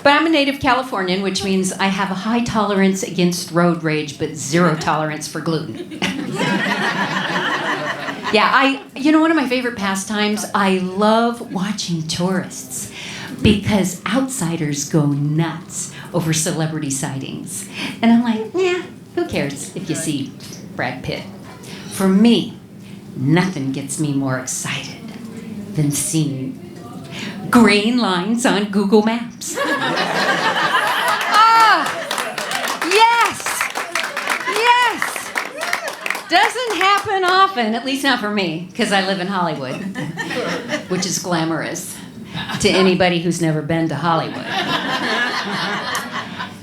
But I'm a native Californian, which means I have a high tolerance against road rage, but zero tolerance for gluten. Yeah, one of my favorite pastimes, I love watching tourists because outsiders go nuts over celebrity sightings. And I'm like, yeah, who cares if you see Brad Pitt? For me, nothing gets me more excited than seeing green lines on Google Maps. Yes. Doesn't happen often, at least not for me, because I live in Hollywood, which is glamorous to anybody who's never been to Hollywood.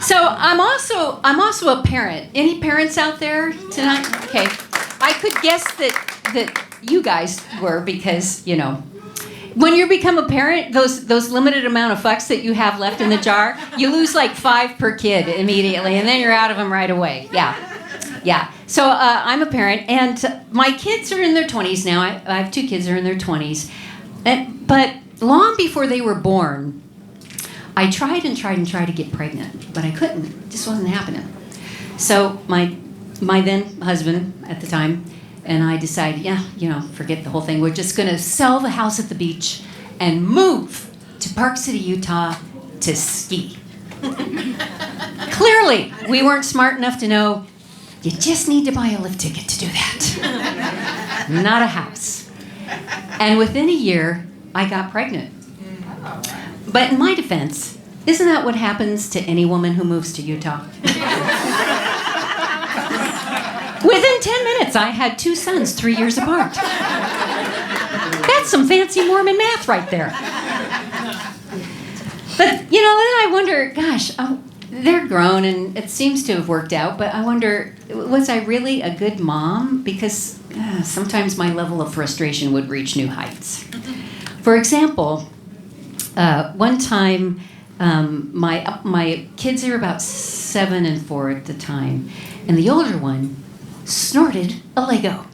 So I'm also a parent. Any parents out there tonight? Okay. I could guess that you guys were because, when you become a parent, those limited amount of fucks that you have left in the jar, you lose like 5 per kid immediately, and then you're out of them right away. Yeah. So I'm a parent, and my kids are in their 20s now. I have 2 kids that are in their 20s. But long before they were born, I tried to get pregnant, but I couldn't. It just wasn't happening. So my then husband at the time and I decided, forget the whole thing. We're just going to sell the house at the beach and move to Park City, Utah to ski. Clearly, we weren't smart enough to know you just need to buy a lift ticket to do that. Not a house. And within a year, I got pregnant. But in my defense, isn't that what happens to any woman who moves to Utah? Within 10 minutes, I had 2 sons 3 years apart. That's some fancy Mormon math right there. But, then I wonder, gosh, they're grown and it seems to have worked out, but I wonder, was I really a good mom? Because sometimes my level of frustration would reach new heights. For example, one time, my kids are about 7 and 4 at the time, and the older one snorted a Lego.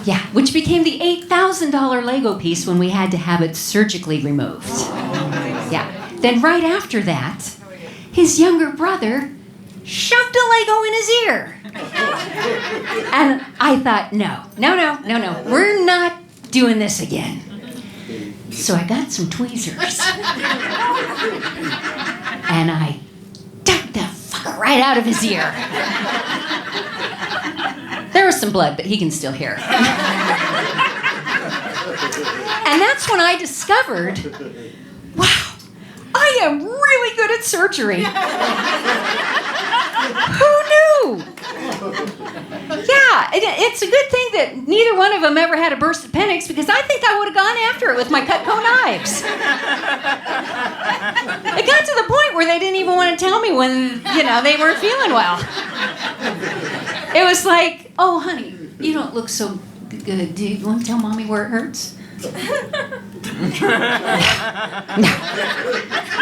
Yeah, which became the $8,000 Lego piece when we had to have it surgically removed. Yeah. Then right after that, his younger brother shoved a Lego in his ear. And I thought, no, we're not doing this again. So I got some tweezers. And I dug the fucker right out of his ear. There was some blood, but he can still hear. And that's when I discovered, wow, I am really good at surgery. Who knew? Yeah, it's a good thing that neither one of them ever had a burst appendix, because I think I would have gone after it with my Cutco knives. It got to the point where they didn't even want to tell me when, they weren't feeling well. It was like, oh, honey, you don't look so good. Do you want to tell mommy where it hurts?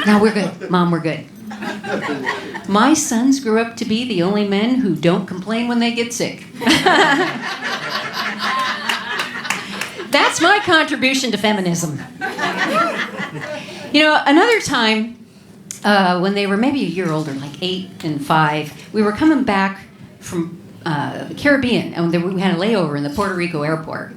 No, we're good. Mom, we're good. My sons grew up to be the only men who don't complain when they get sick. That's my contribution to feminism. Another time, when they were maybe a year older, like 8 and 5, we were coming back from the Caribbean, and we had a layover in the Puerto Rico airport.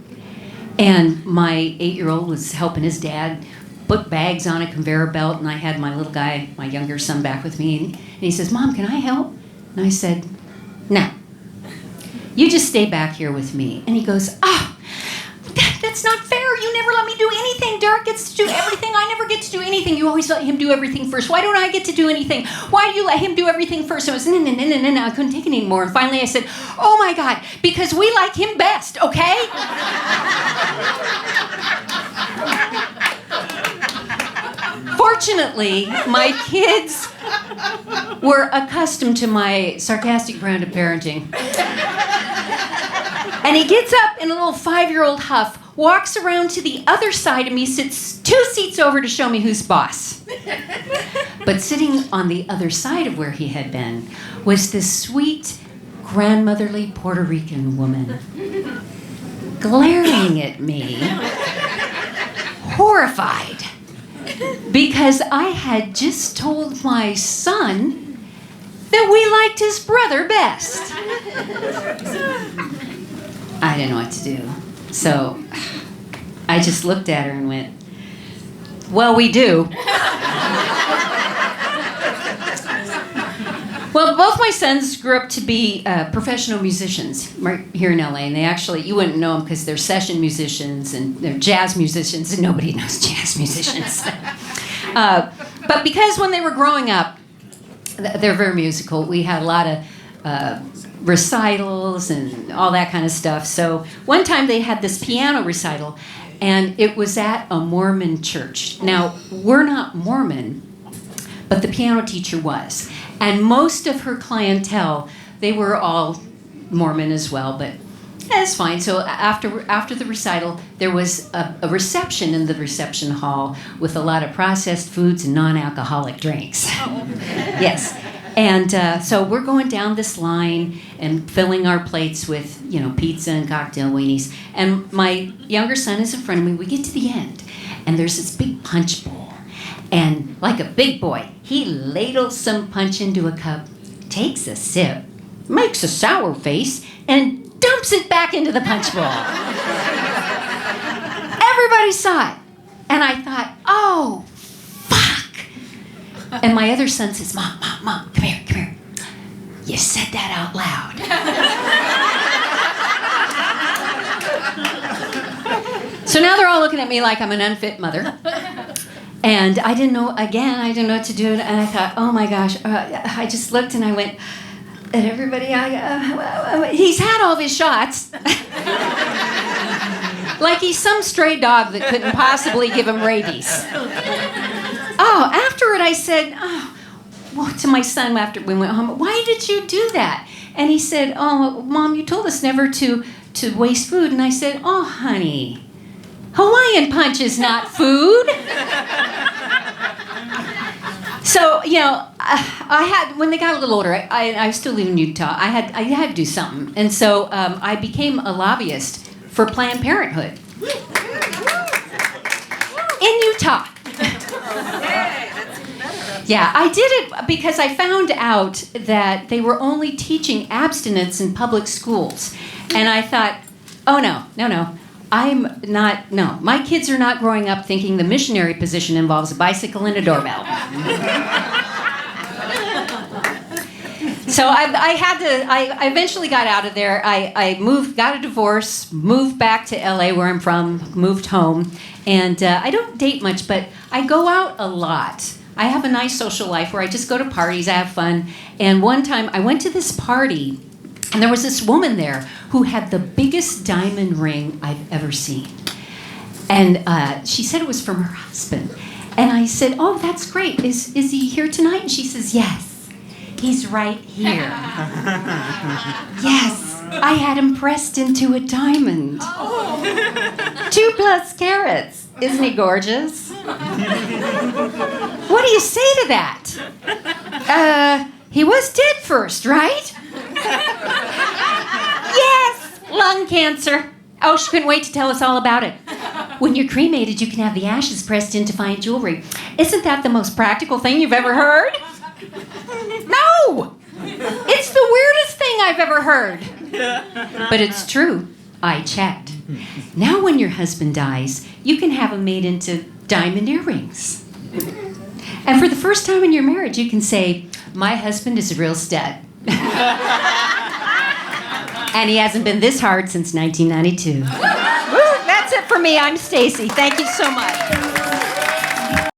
And my 8-year-old was helping his dad put bags on a conveyor belt, and I had my little guy, my younger son, back with me, and he says, Mom, can I help? And I said, no. You just stay back here with me. And he goes, that's not fair. You never let me do anything. Derek gets to do everything. I never get to do anything. You always let him do everything first. Why don't I get to do anything? Why do you let him do everything first? So I was, no. I couldn't take it anymore. And finally I said, oh my God, because we like him best, okay? Fortunately, my kids were accustomed to my sarcastic brand of parenting. And he gets up in a little 5-year-old huff, walks around to the other side of me, sits 2 seats over to show me who's boss. But sitting on the other side of where he had been was this sweet, grandmotherly Puerto Rican woman, glaring at me, horrified. because I had just told my son that we liked his brother best. I didn't know what to do. So I just looked at her and went, well, we do. Well, both my sons grew up to be professional musicians right here in LA, and they actually, you wouldn't know them because they're session musicians and they're jazz musicians, and nobody knows jazz musicians. But because when they were growing up, they're very musical. We had a lot of recitals and all that kind of stuff. So one time they had this piano recital, and it was at a Mormon church. Now, we're not Mormon, but the piano teacher was. And most of her clientele, they were all Mormon as well, but that's fine. So after the recital, there was a reception in the reception hall with a lot of processed foods and non-alcoholic drinks. Oh. Yes. And so we're going down this line and filling our plates with, pizza and cocktail weenies. And my younger son is in front of me. We get to the end, and there's this big punch bowl. And like a big boy, he ladles some punch into a cup, takes a sip, makes a sour face, and dumps it back into the punch bowl. Everybody saw it. And I thought, oh, fuck. And my other son says, Mom, come here. You said that out loud. So now they're all looking at me like I'm an unfit mother. And I didn't know what to do. And I thought, oh my gosh. I just looked and I went at everybody. He's had all of his shots. Like he's some stray dog that couldn't possibly give him rabies. Oh, afterward I said, to my son after we went home, why did you do that? And he said, oh, Mom, you told us never to waste food. And I said, oh, honey, Hawaiian punch is not food. So, I had, when they got a little older, I was still living in Utah, I had to do something. And so I became a lobbyist for Planned Parenthood in Utah. Yeah, I did it because I found out that they were only teaching abstinence in public schools. And I thought, oh, no. My kids are not growing up thinking the missionary position involves a bicycle and a doorbell. So I eventually got out of there. I got a divorce, moved back to LA where I'm from, moved home. And I don't date much, but I go out a lot. I have a nice social life where I just go to parties, I have fun. And one time I went to this party, and there was this woman there who had the biggest diamond ring I've ever seen. And she said it was from her husband. And I said, oh, that's great. Is he here tonight? And she says, yes, he's right here. Yes, I had him pressed into a diamond. 2+ carats. Isn't he gorgeous? What do you say to that? He was dead first, right? Yes, lung cancer. Oh, she couldn't wait to tell us all about it. When you're cremated, you can have the ashes pressed into fine jewelry. Isn't that the most practical thing you've ever heard? No! It's the weirdest thing I've ever heard. But it's true. I checked. Now when your husband dies, you can have him made into diamond earrings. And for the first time in your marriage, you can say, my husband is a real stud. And he hasn't been this hard since 1992. Woo, that's it for me. I'm Stacy. Thank you so much.